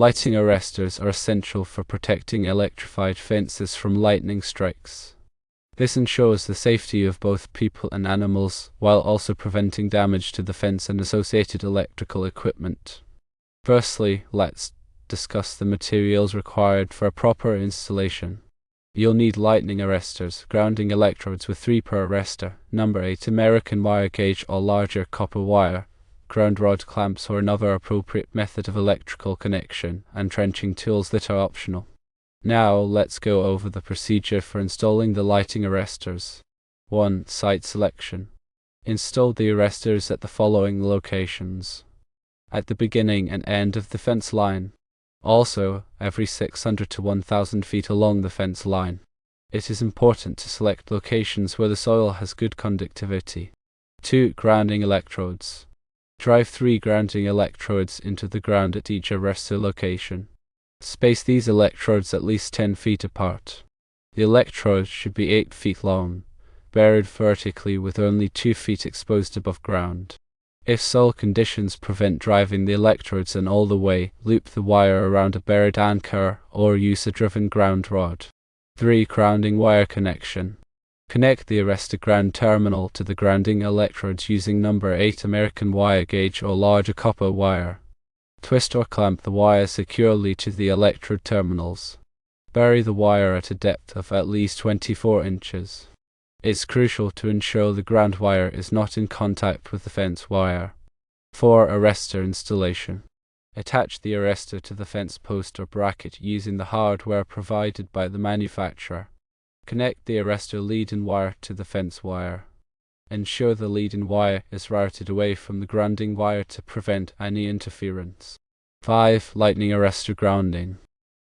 Lighting arresters are essential for protecting electrified fences from lightning strikes. This ensures the safety of both people and animals, while also preventing damage to the fence and associated electrical equipment. Firstly, let's discuss the materials required for a proper installation. You'll need lightning arresters, grounding electrodes with 3 per arrestor, number 8 American wire gauge or larger copper wire, ground rod clamps or another appropriate method of electrical connection, and trenching tools that are optional. Now let's go over the procedure for installing the lighting arresters. 1. Site selection. Install the arresters at the following locations: at the beginning and end of the fence line. Also, every 600 to 1000 feet along the fence line. It is important to select locations where the soil has good conductivity. 2. Grounding electrodes. Drive 3 grounding electrodes into the ground at each arrestor location. Space these electrodes at least 10 feet apart. The electrodes should be 8 feet long, buried vertically with only 2 feet exposed above ground. If soil conditions prevent driving the electrodes in all the way, loop the wire around a buried anchor or use a driven ground rod. 3. Grounding wire connection. Connect the arrestor ground terminal to the grounding electrodes using number 8 American wire gauge or larger copper wire. Twist or clamp the wire securely to the electrode terminals. Bury the wire at a depth of at least 24 inches. It's crucial to ensure the ground wire is not in contact with the fence wire. 4. Arrestor installation. Attach the arrestor to the fence post or bracket using the hardware provided by the manufacturer. Connect the arrestor lead-in wire to the fence wire. Ensure the lead-in wire is routed away from the grounding wire to prevent any interference. 5. Lightning arrestor grounding.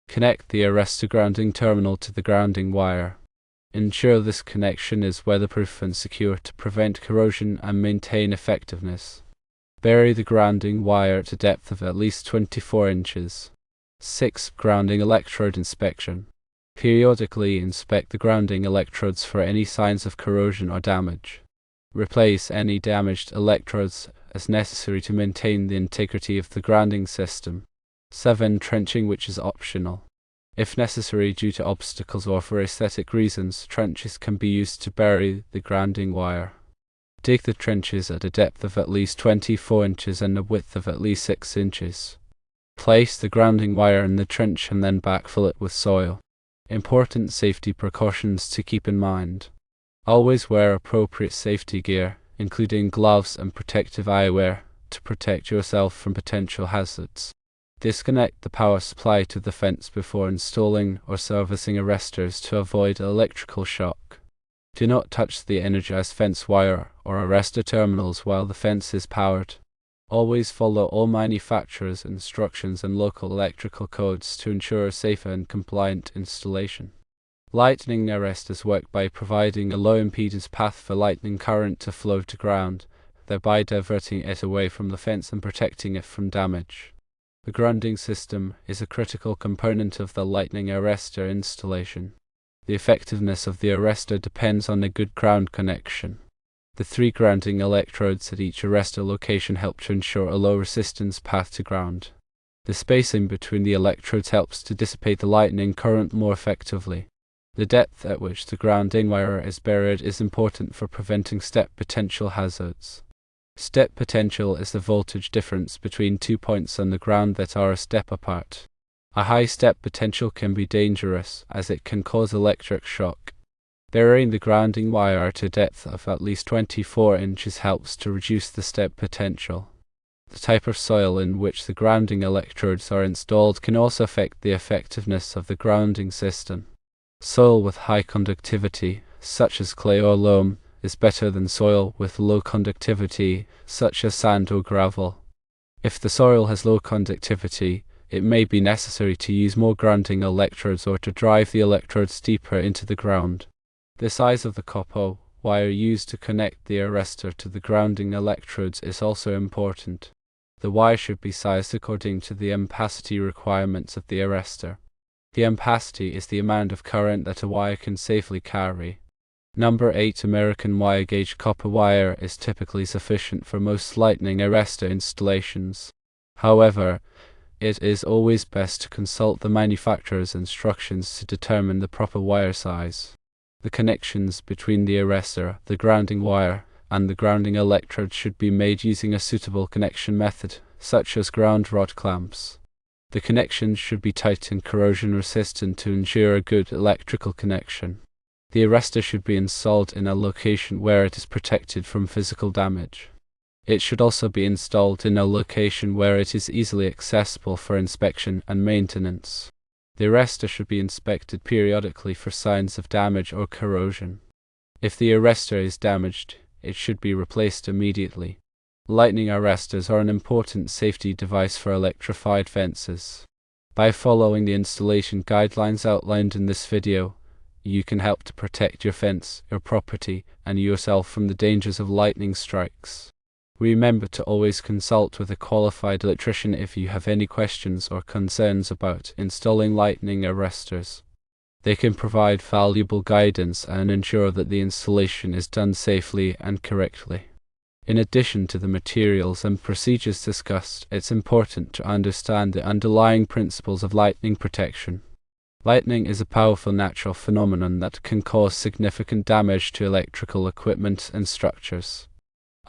Connect the arrestor grounding terminal to the grounding wire. Ensure this connection is weatherproof and secure to prevent corrosion and maintain effectiveness. Bury the grounding wire at a depth of at least 24 inches. 6. Grounding electrode inspection. Periodically inspect the grounding electrodes for any signs of corrosion or damage. Replace any damaged electrodes as necessary to maintain the integrity of the grounding system. 7. Trenching, which is optional. If necessary due to obstacles or for aesthetic reasons, trenches can be used to bury the grounding wire. Dig the trenches at a depth of at least 24 inches and a width of at least 6 inches. Place the grounding wire in the trench and then backfill it with soil. Important safety precautions to keep in mind. Always wear appropriate safety gear, including gloves and protective eyewear, to protect yourself from potential hazards. Disconnect the power supply to the fence before installing or servicing arresters to avoid electrical shock. Do not touch the energized fence wire or arrestor terminals while the fence is powered. Always follow all manufacturers' instructions and local electrical codes to ensure a safe and compliant installation. Lightning arresters work by providing a low impedance path for lightning current to flow to ground, thereby diverting it away from the fence and protecting it from damage. The grounding system is a critical component of the lightning arrestor installation. The effectiveness of the arrestor depends on a good ground connection. The 3 grounding electrodes at each arrestor location help to ensure a low resistance path to ground. The spacing between the electrodes helps to dissipate the lightning current more effectively. The depth at which the grounding wire is buried is important for preventing step potential hazards. Step potential is the voltage difference between 2 points on the ground that are a step apart. A high step potential can be dangerous as it can cause electric shock. Burying the grounding wire at a depth of at least 24 inches helps to reduce the step potential. The type of soil in which the grounding electrodes are installed can also affect the effectiveness of the grounding system. Soil with high conductivity, such as clay or loam, is better than soil with low conductivity, such as sand or gravel. If the soil has low conductivity, it may be necessary to use more grounding electrodes or to drive the electrodes deeper into the ground. The size of the copper wire used to connect the arrestor to the grounding electrodes is also important. The wire should be sized according to the ampacity requirements of the arrestor. The ampacity is the amount of current that a wire can safely carry. Number 8 American wire gauge copper wire is typically sufficient for most lightning arrestor installations. However, It is always best to consult the manufacturer's instructions to determine the proper wire size. The connections between the arrestor, the grounding wire, and the grounding electrode should be made using a suitable connection method, such as ground rod clamps. The connections should be tight and corrosion resistant to ensure a good electrical connection. The arrestor should be installed in a location where it is protected from physical damage. It should also be installed in a location where it is easily accessible for inspection and maintenance. The arrestor should be inspected periodically for signs of damage or corrosion. If the arrestor is damaged, it should be replaced immediately. Lightning arrestors are an important safety device for electrified fences. By following the installation guidelines outlined in this video, you can help to protect your fence, your property, and yourself from the dangers of lightning strikes. Remember to always consult with a qualified electrician if you have any questions or concerns about installing lightning arrestors. They can provide valuable guidance and ensure that the installation is done safely and correctly. In addition to the materials and procedures discussed, it's important to understand the underlying principles of lightning protection. Lightning is a powerful natural phenomenon that can cause significant damage to electrical equipment and structures.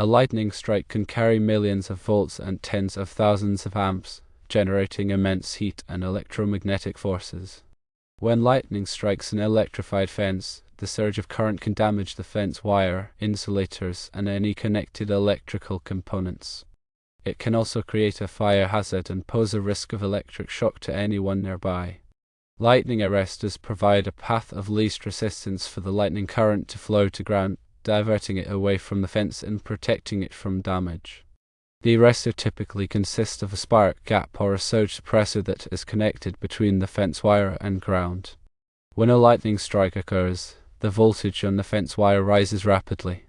A lightning strike can carry millions of volts and tens of thousands of amps, generating immense heat and electromagnetic forces. When lightning strikes an electrified fence, the surge of current can damage the fence wire, insulators, and any connected electrical components. It can also create a fire hazard and pose a risk of electric shock to anyone nearby. Lightning arrestors provide a path of least resistance for the lightning current to flow to ground, diverting it away from the fence and protecting it from damage. The arrestor typically consists of a spark gap or a surge suppressor that is connected between the fence wire and ground. When a lightning strike occurs, the voltage on the fence wire rises rapidly.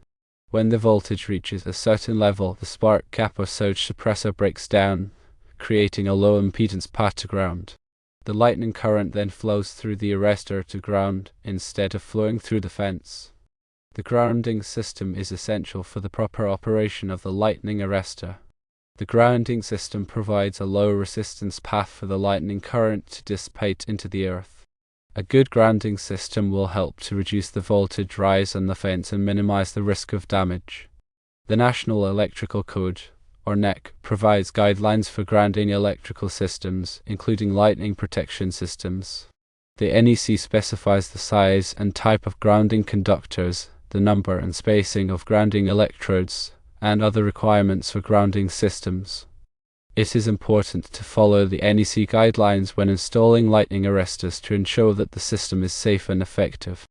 When the voltage reaches a certain level, the spark gap or surge suppressor breaks down, creating a low impedance path to ground. The lightning current then flows through the arrestor to ground instead of flowing through the fence. The grounding system is essential for the proper operation of the lightning arrestor. The grounding system provides a low resistance path for the lightning current to dissipate into the earth. A good grounding system will help to reduce the voltage rise on the fence and minimize the risk of damage. The National Electrical Code, or NEC, provides guidelines for grounding electrical systems, including lightning protection systems. The NEC specifies the size and type of grounding conductors, the number and spacing of grounding electrodes, and other requirements for grounding systems. It is important to follow the NEC guidelines when installing lightning arrestors to ensure that the system is safe and effective.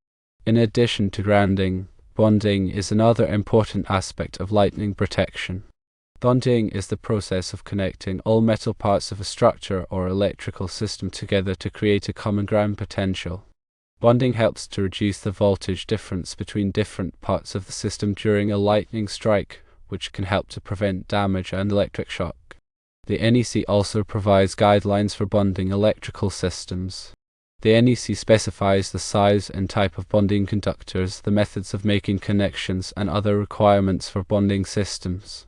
In addition to grounding, bonding is another important aspect of lightning protection. Bonding is the process of connecting all metal parts of a structure or electrical system together to create a common ground potential. Bonding helps to reduce the voltage difference between different parts of the system during a lightning strike, which can help to prevent damage and electric shock. The NEC also provides guidelines for bonding electrical systems. The NEC specifies the size and type of bonding conductors, the methods of making connections, and other requirements for bonding systems.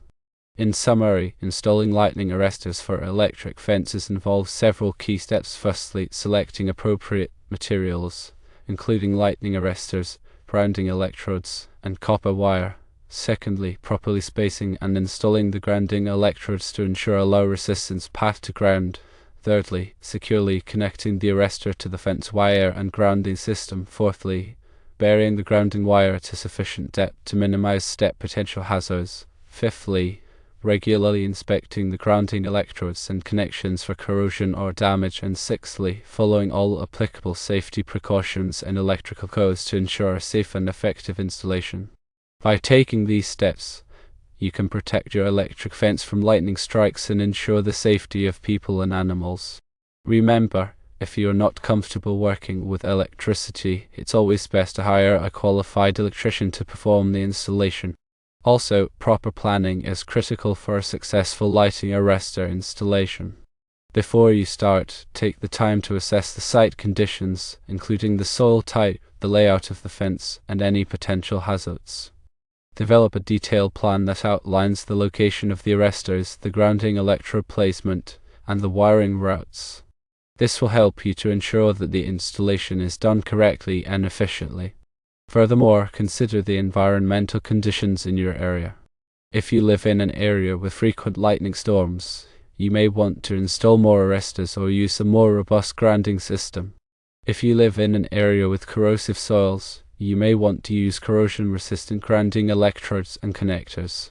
In summary, installing lightning arrestors for electric fences involves several key steps. Firstly, selecting appropriate materials, including lightning arrestors, grounding electrodes, and copper wire. Secondly, properly spacing and installing the grounding electrodes to ensure a low resistance path to ground. Thirdly, securely connecting the arrestor to the fence wire and grounding system. Fourthly, burying the grounding wire to sufficient depth to minimize step potential hazards. Fifthly, regularly inspecting the grounding electrodes and connections for corrosion or damage. And sixthly, following all applicable safety precautions and electrical codes to ensure a safe and effective installation. By taking these steps, you can protect your electric fence from lightning strikes and ensure the safety of people and animals. Remember, if you are not comfortable working with electricity, it's always best to hire a qualified electrician to perform the installation. Also, proper planning is critical for a successful lighting arrestor installation. Before you start, take the time to assess the site conditions, including the soil type, the layout of the fence, and any potential hazards. Develop a detailed plan that outlines the location of the arrestors, the grounding electrode placement, and the wiring routes. This will help you to ensure that the installation is done correctly and efficiently. Furthermore, consider the environmental conditions in your area. If you live in an area with frequent lightning storms, you may want to install more arresters or use a more robust grounding system. If you live in an area with corrosive soils, you may want to use corrosion-resistant grounding electrodes and connectors.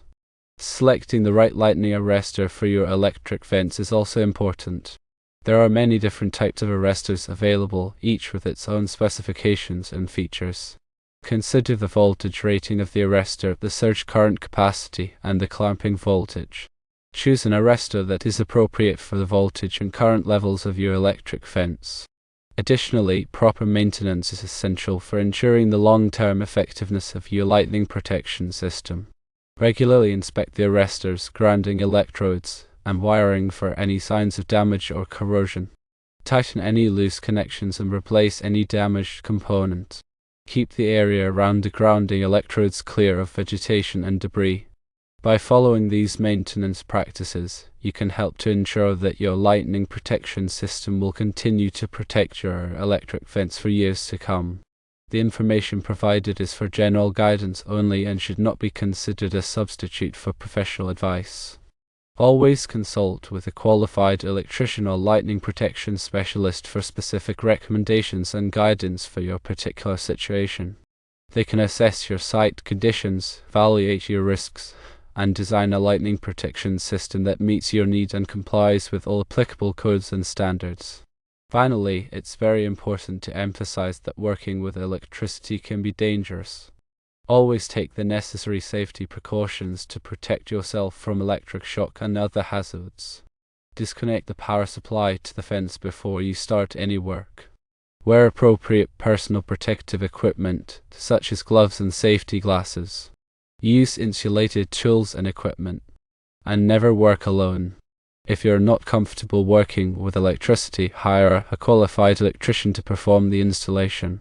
Selecting the right lightning arrestor for your electric fence is also important. There are many different types of arresters available, each with its own specifications and features. Consider the voltage rating of the arrestor, the surge current capacity, and the clamping voltage. Choose an arrestor that is appropriate for the voltage and current levels of your electric fence. Additionally, proper maintenance is essential for ensuring the long-term effectiveness of your lightning protection system. Regularly inspect the arrestors, grounding electrodes, and wiring for any signs of damage or corrosion. Tighten any loose connections and replace any damaged components. Keep the area around the grounding electrodes clear of vegetation and debris. By following these maintenance practices, you can help to ensure that your lightning protection system will continue to protect your electric fence for years to come. The information provided is for general guidance only and should not be considered a substitute for professional advice. Always consult with a qualified electrician or lightning protection specialist for specific recommendations and guidance for your particular situation. They can assess your site conditions, evaluate your risks, and design a lightning protection system that meets your needs and complies with all applicable codes and standards. Finally, it's very important to emphasize that working with electricity can be dangerous. Always take the necessary safety precautions to protect yourself from electric shock and other hazards. Disconnect the power supply to the fence before you start any work. Wear appropriate personal protective equipment, such as gloves and safety glasses. Use insulated tools and equipment. And never work alone. If you're not comfortable working with electricity, hire a qualified electrician to perform the installation.